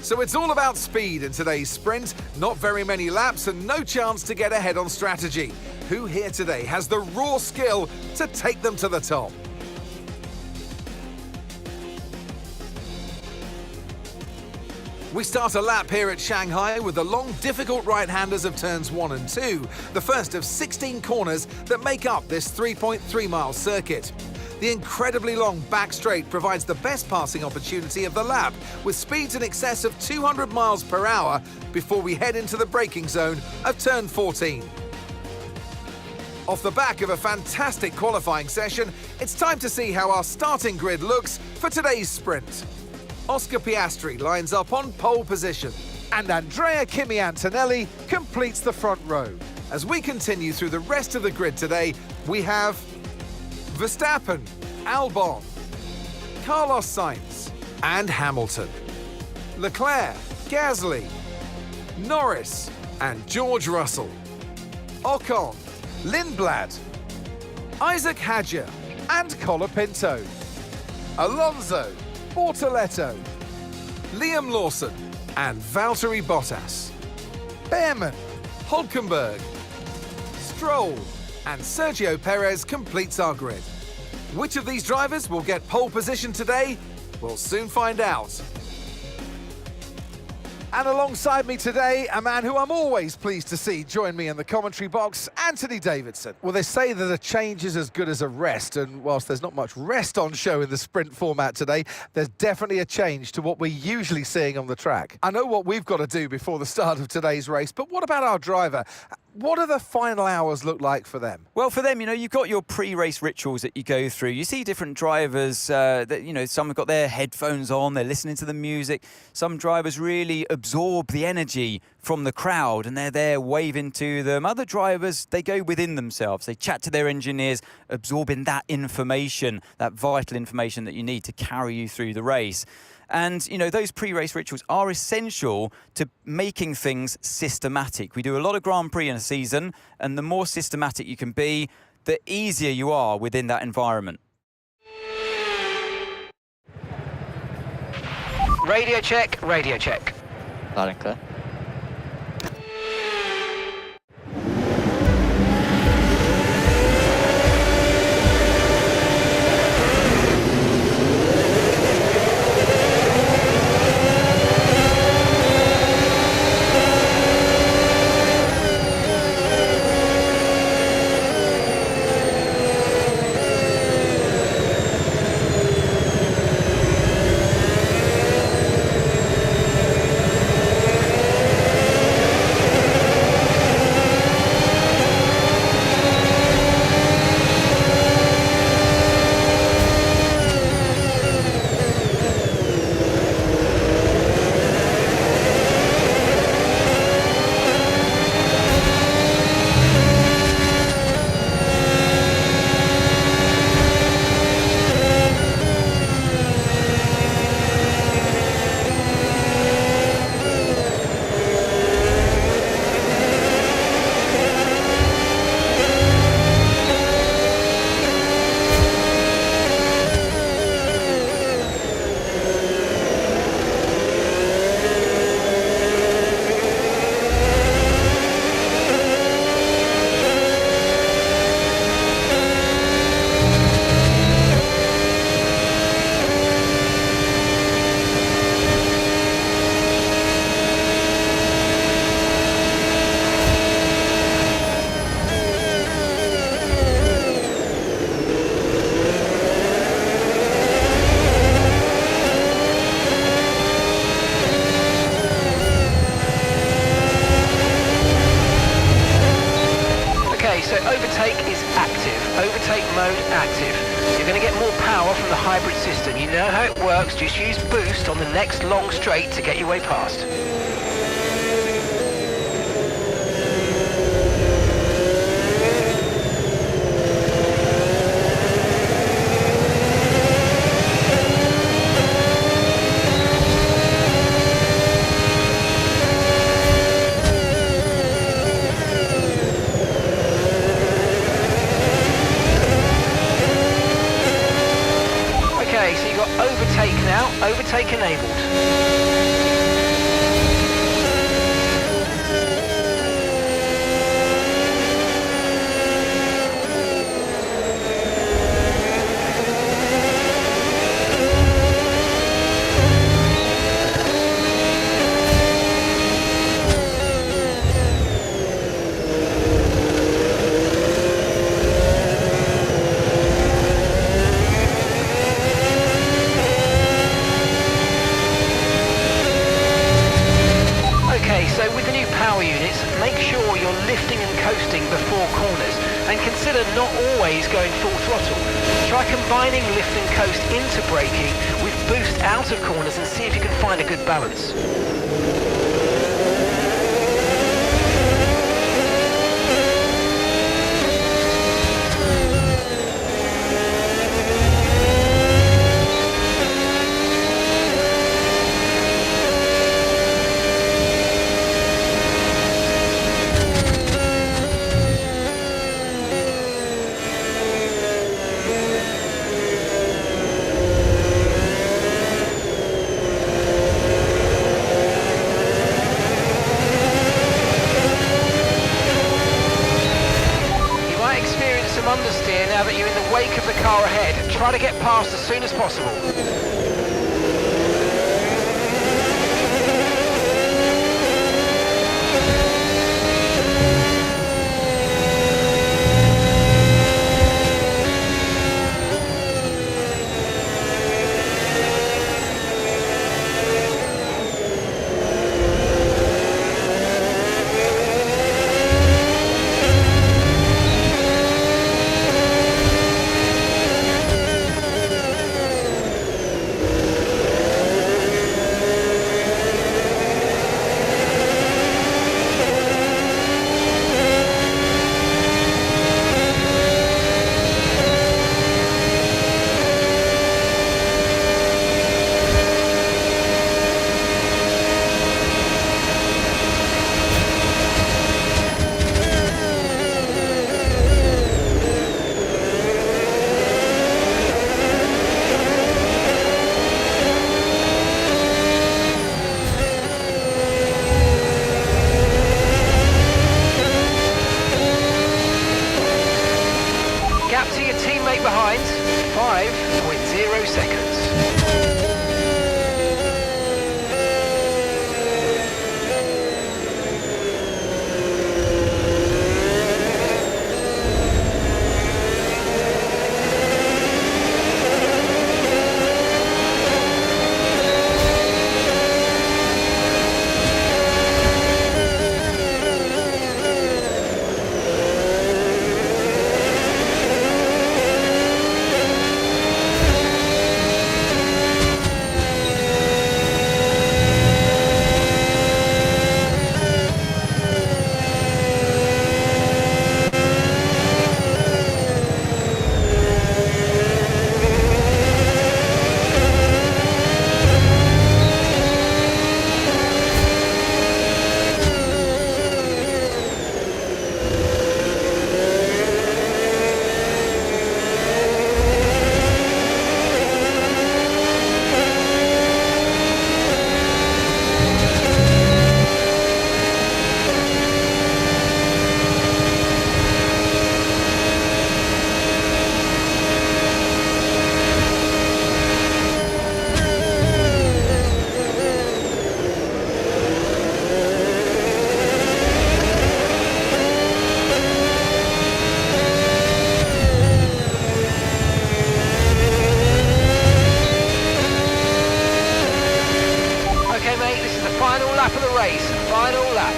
So it's all about speed in today's sprint, not very many laps and no chance to get ahead on strategy. Who here today has the raw skill to take them to the top? We start a lap here at Shanghai with the long, difficult right-handers of turns 1 and 2, the first of 16 corners that make up this 3.3-mile circuit. The incredibly long back straight provides the best passing opportunity of the lap, with speeds in excess of 200 miles per hour before we head into the braking zone of turn 14. Off the back of a fantastic qualifying session, it's time to see how our starting grid looks for today's sprint. Oscar Piastri lines up on pole position, and Andrea Kimi Antonelli completes the front row. As we continue through the rest of the grid today, we have Verstappen, Albon, Carlos Sainz and Hamilton, Leclerc, Gasly, Norris and George Russell, Ocon, Lindblad, Isaac Hadjar and Colapinto, Alonso, Bortoletto, Liam Lawson and Valtteri Bottas, Behrman, Hülkenberg, Stroll and Sergio Perez completes our grid. Which of these drivers will get pole position today? We'll soon find out. And alongside me today, a man who I'm always pleased to see join me in the commentary box, Anthony Davidson. Well, they say that a change is as good as a rest, and whilst there's not much rest on show in the sprint format today, there's definitely a change to what we're usually seeing on the track. I know what we've got to do before the start of today's race, but what about our driver? What do the final hours look like for them? Well, for them, you've got your pre-race rituals that you go through. You see different drivers that, some have got their headphones on, they're listening to the music. Some drivers really absorb the energy from the crowd and they're there waving to them. Other drivers, they go within themselves. They chat to their engineers, absorbing that information, that vital information that you need to carry you through the race. And, those pre-race rituals are essential to making things systematic. We do a lot of Grand Prix in a season, and the more systematic you can be, the easier you are within that environment. Radio check, radio check. Loud and clear. Overtake is active. Overtake mode active. You're going to get more power from the hybrid system. You know how it works. Just use boost on the next long straight to get your way past. Okay, so you've got overtake now, overtake enabled. not always going full throttle. Try combining lift and coast into braking with boost out of corners and see if you can find a good balance. Understeer now that you're in the wake of the car ahead. Try to get past as soon as possible. Gap to your teammate behind, 5.0 seconds. Final lap of the race, final lap.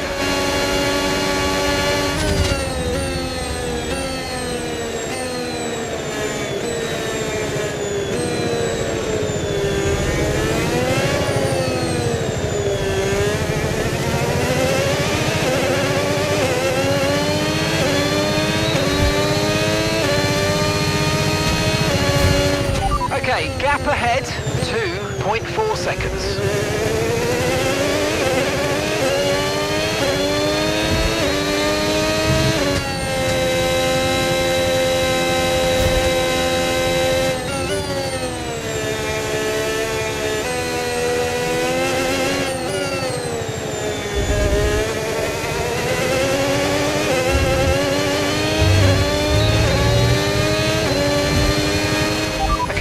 Okay, gap ahead, 2.4 seconds.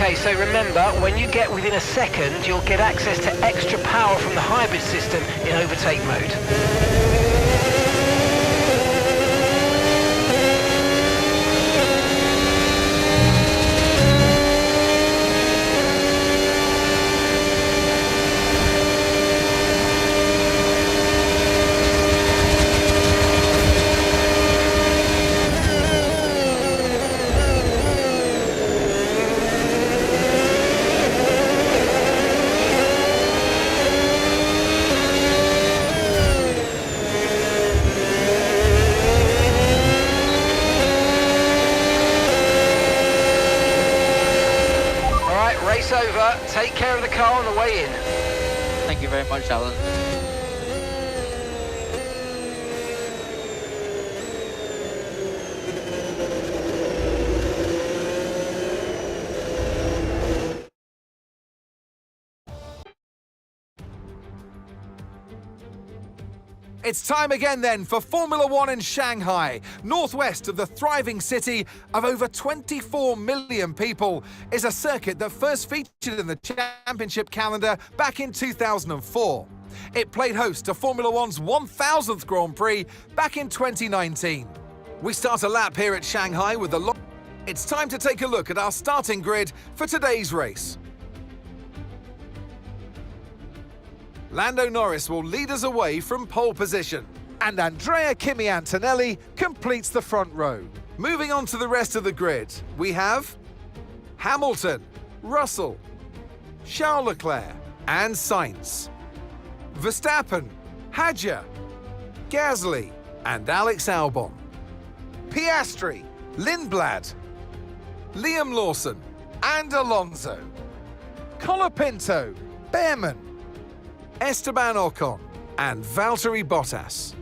Okay, so remember, when you get within a second, you'll get access to extra power from the hybrid system in overtake mode. take care of the car on the way in. Thank you very much, Alan. It's time again then for Formula One in Shanghai. Northwest of the thriving city of over 24 million people is a circuit that first featured in the championship calendar back in 2004. It played host to Formula One's 1000th Grand Prix back in 2019. We start a lap here at Shanghai with the long... It's time to take a look at our starting grid for today's race. Lando Norris will lead us away from pole position, and Andrea Kimi Antonelli completes the front row. Moving on to the rest of the grid, we have Hamilton, Russell, Charles Leclerc and Sainz, Verstappen, Hadjar, Gasly and Alex Albon, Piastri, Lindblad, Liam Lawson and Alonso, Colapinto, Behrman, Esteban Ocon and Valtteri Bottas,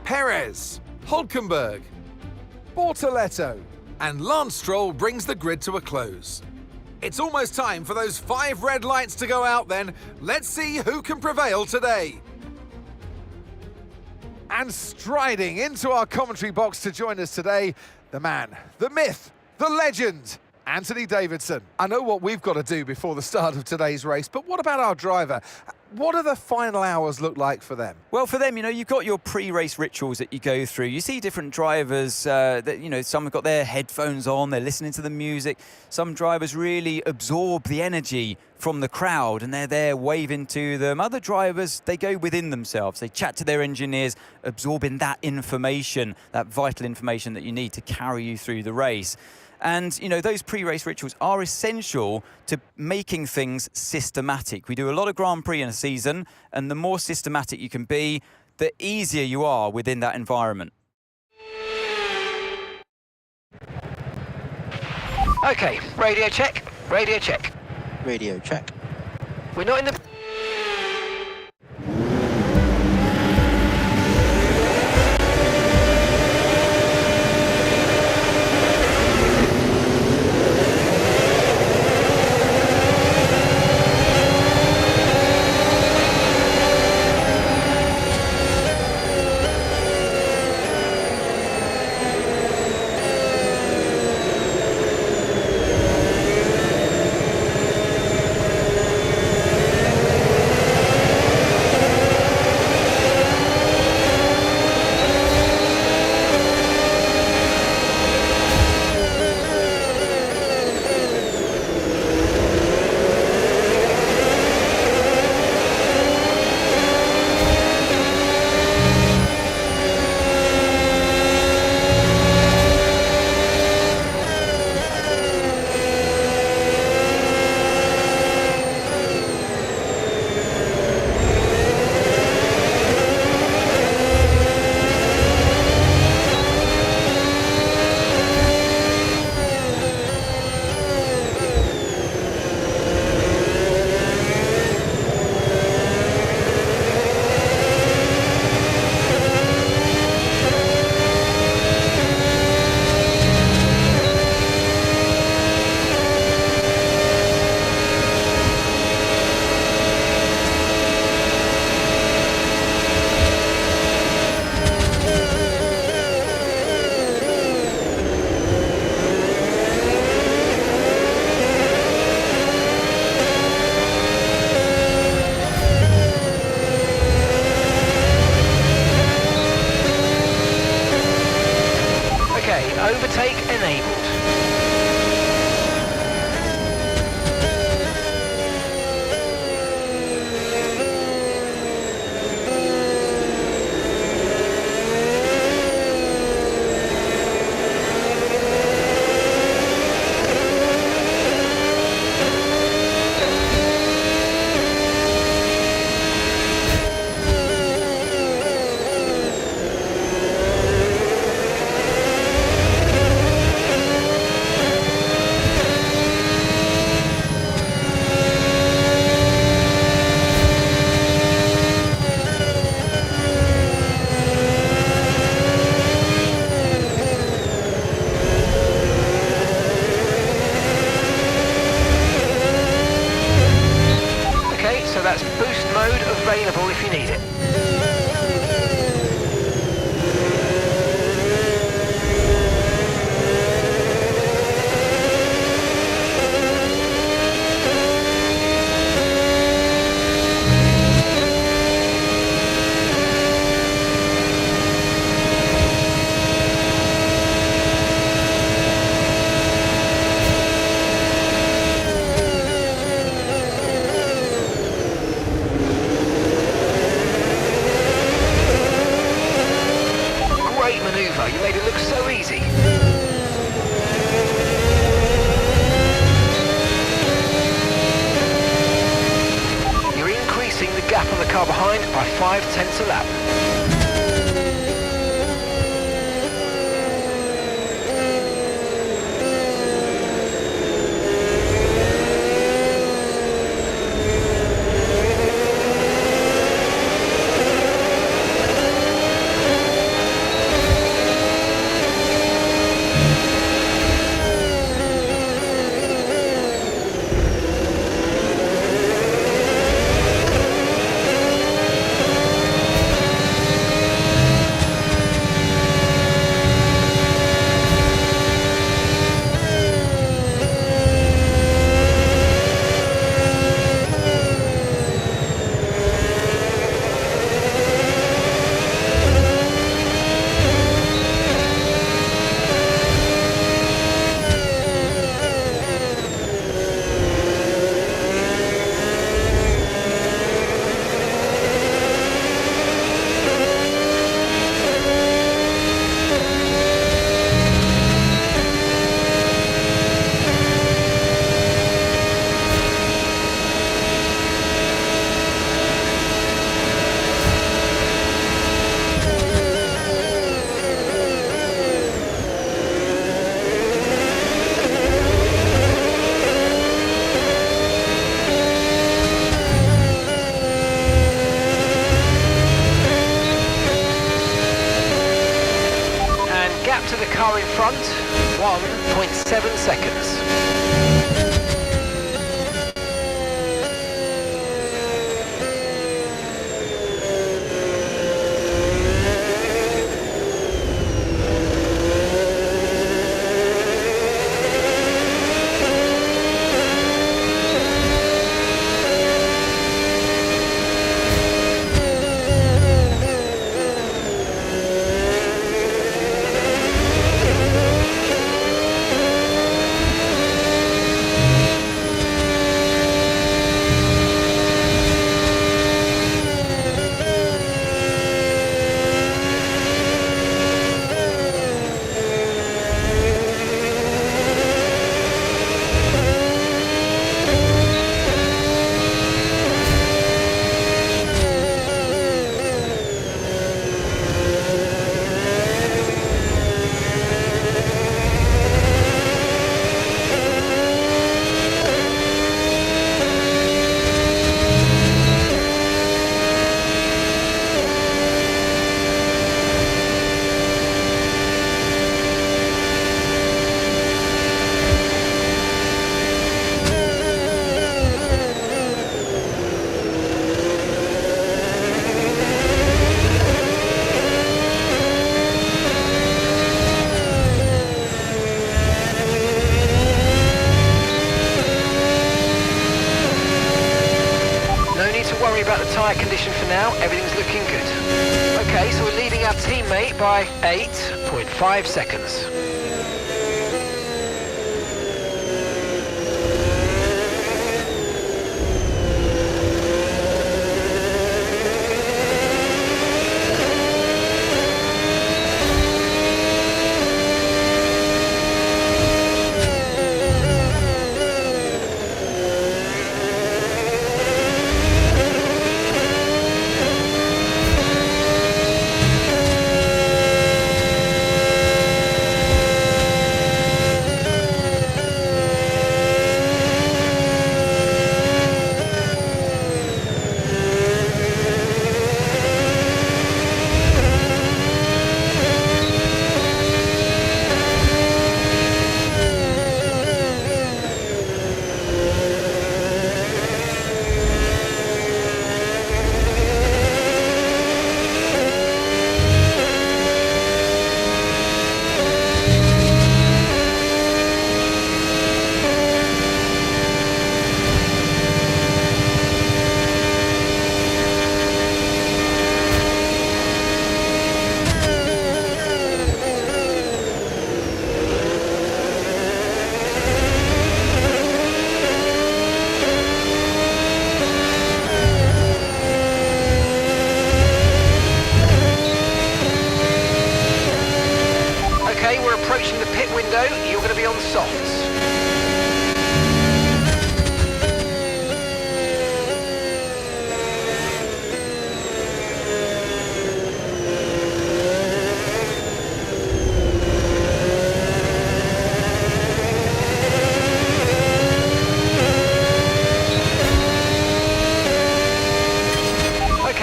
Perez, Hülkenberg, Bortoleto and Lance Stroll brings the grid to a close. It's almost time for those 5 red lights to go out then. Let's see who can prevail today. And striding into our commentary box to join us today, the man, the myth, the legend, Anthony Davidson. I know what we've got to do before the start of today's race, but what about our driver? What do the final hours look like for them? Well, for them, you've got your pre-race rituals that you go through. You see different drivers that, some have got their headphones on, they're listening to the music. Some drivers really absorb the energy from the crowd and they're there waving to them. Other drivers, they go within themselves. They chat to their engineers, absorbing that information, that vital information that you need to carry you through the race. And, those pre-race rituals are essential to making things systematic. We do a lot of Grand Prix in a season, and the more systematic you can be, the easier you are within that environment. Okay, radio check, radio check. Radio check. We're not in the... Overtake enabled. so that's boost mode available if you need it. Great manoeuvre, you made it look so easy. You're increasing the gap on the car behind by 0.5 a lap. Gap to the car in front, 1.7 seconds. Worry about the tyre condition for now, everything's looking good. Okay, so we're leading our teammate by 8.5 seconds.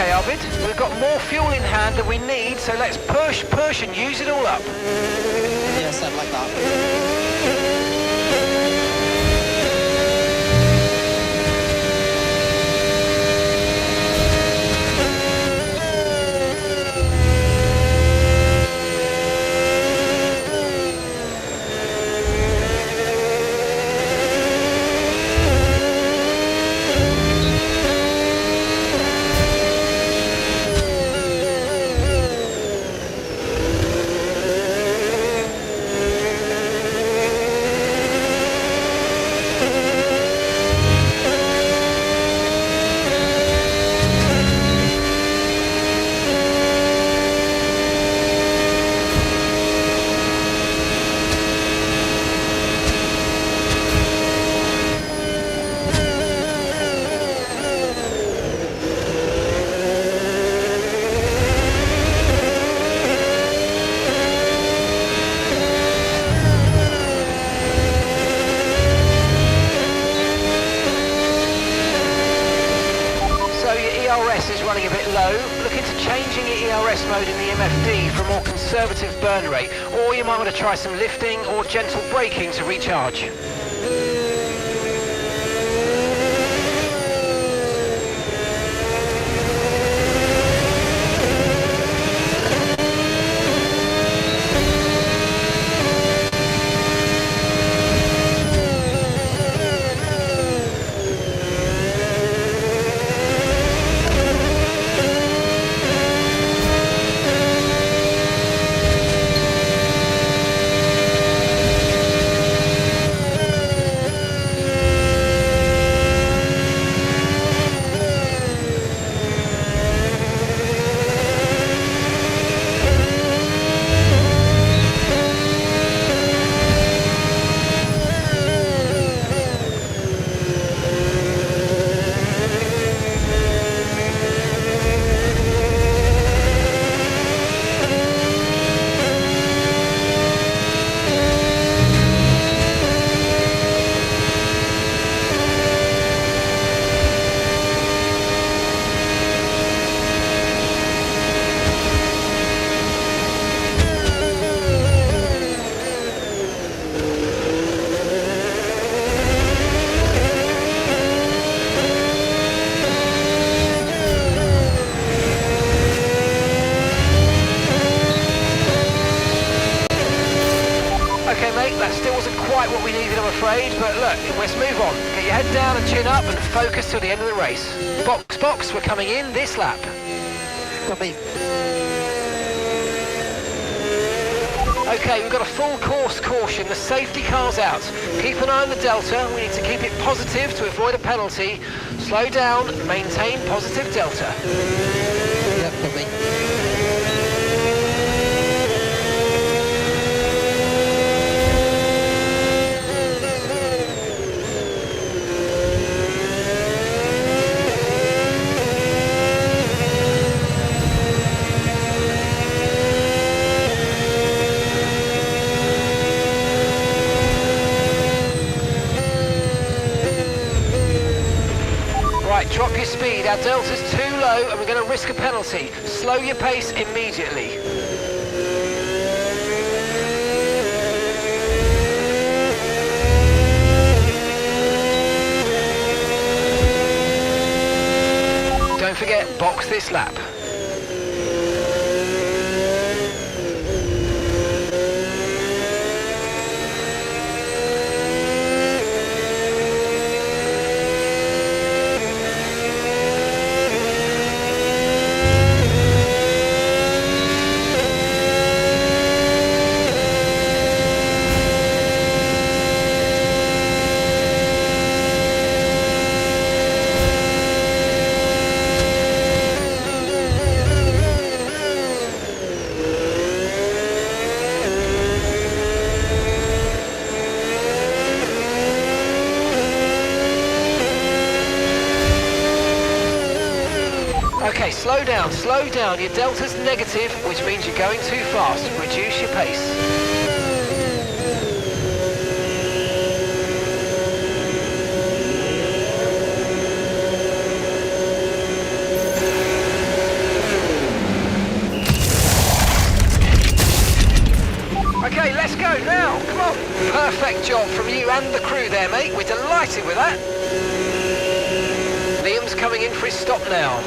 Okay, Arvid, we've got more fuel in hand than we need, so let's push and use it all up. Yes, I'd like that. ERS is running a bit low. Look into changing your ERS mode in the MFD for a more conservative burn rate, or you might want to try some lifting or gentle braking to recharge. Okay mate, that still wasn't quite what we needed, I'm afraid, but look, let's move on. Get your head down and chin up and focus till the end of the race. Box, we're coming in this lap. Copy. Okay, we've got a full course caution, the safety car's out. Keep an eye on the delta, we need to keep it positive to avoid a penalty. Slow down, maintain positive delta. Yep, copy. Right, drop your speed. Our delta's too low and we're going to risk a penalty. Slow your pace immediately. Don't forget, box this lap. Okay, slow down. Your delta's negative, which means you're going too fast. Reduce your pace. and the crew there, mate. We're delighted with that. Liam's coming in for his stop now.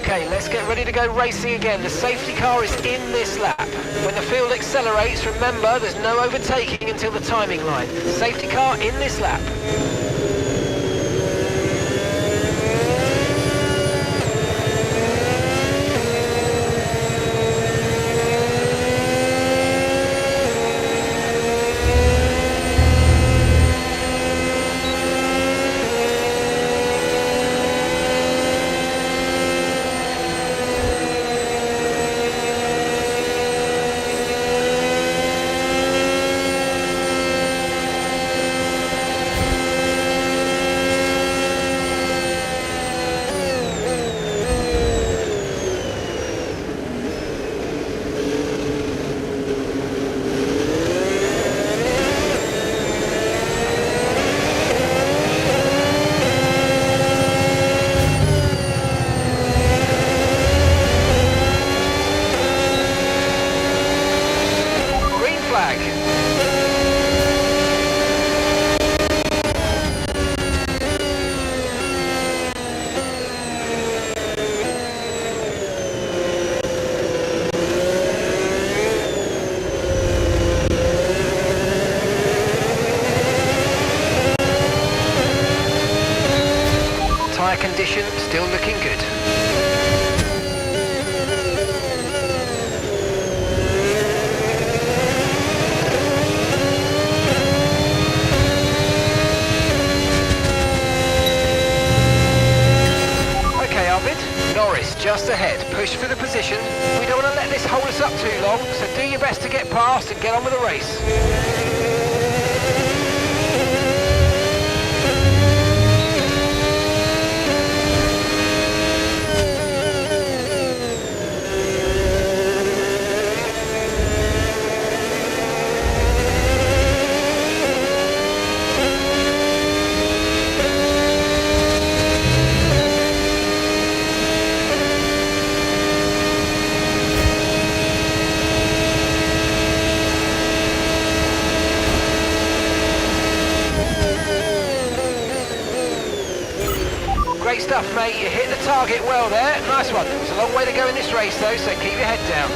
Okay, let's get ready to go racing again. The safety car is in this lap. When the field accelerates, remember there's no overtaking until the timing line. Safety car in this lap. Tyre condition still looking good. just ahead. Push for the position. We don't want to let this hold us up too long, so do your best to get past and get on with the race. Great stuff, mate. You hit the target well there. Nice one. There's a long way to go in this race, though, so keep your head down.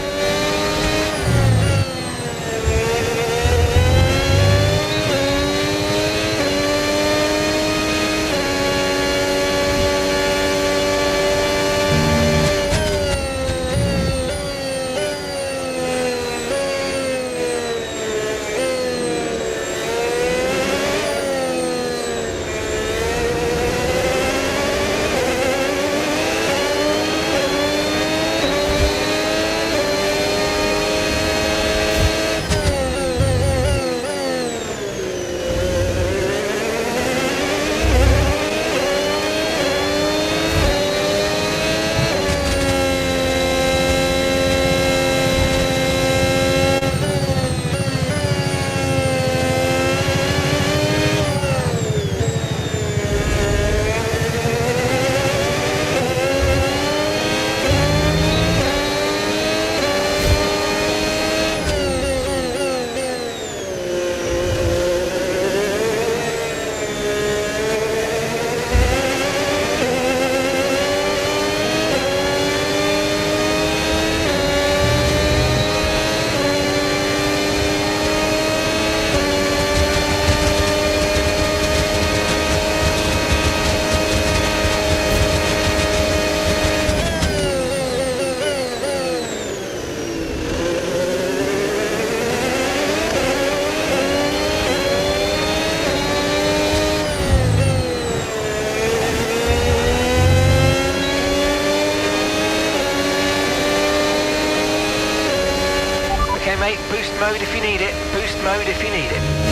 Okay, mate, boost mode if you need it. Boost mode if you need it.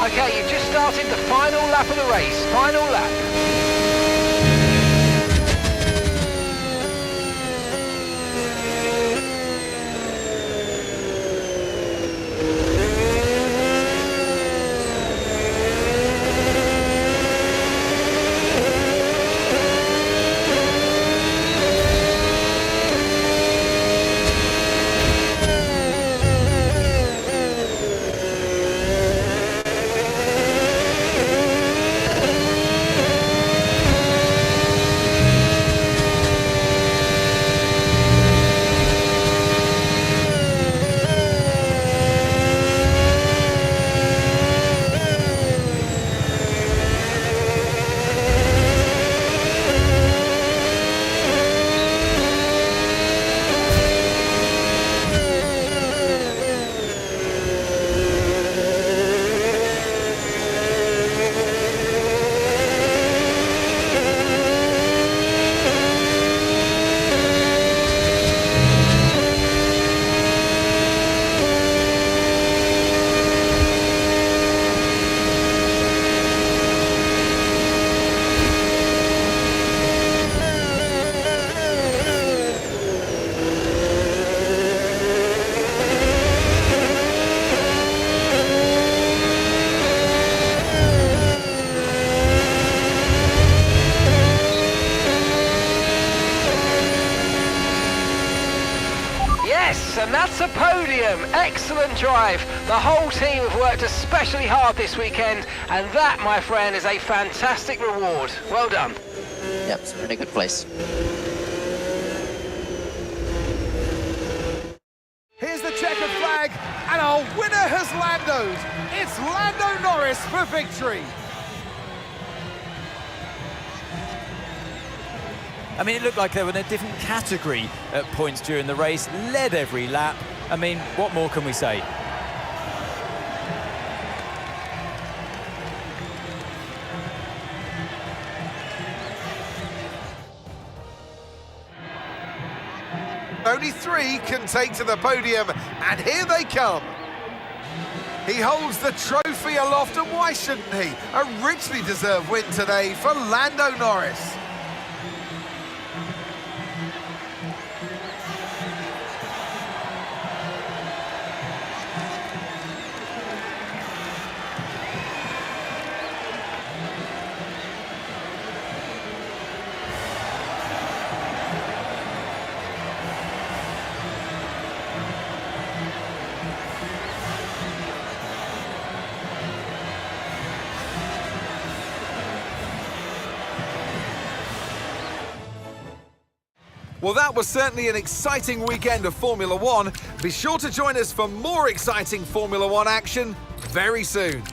Okay, you've just started the final lap of the race. Final lap. And that's a podium. Excellent drive. The whole team have worked especially hard this weekend, and that, my friend, is a fantastic reward. Well done. Yep, it's a really good place. Here's the checkered flag, and our winner has Landoed. It's Lando Norris for victory. I mean, it looked like they were in a different category at points during the race, led every lap. I mean, what more can we say? Only 3 can take to the podium, and here they come. He holds the trophy aloft, and why shouldn't he? A richly deserved win today for Lando Norris. Well, that was certainly an exciting weekend of Formula One. Be sure to join us for more exciting Formula One action very soon.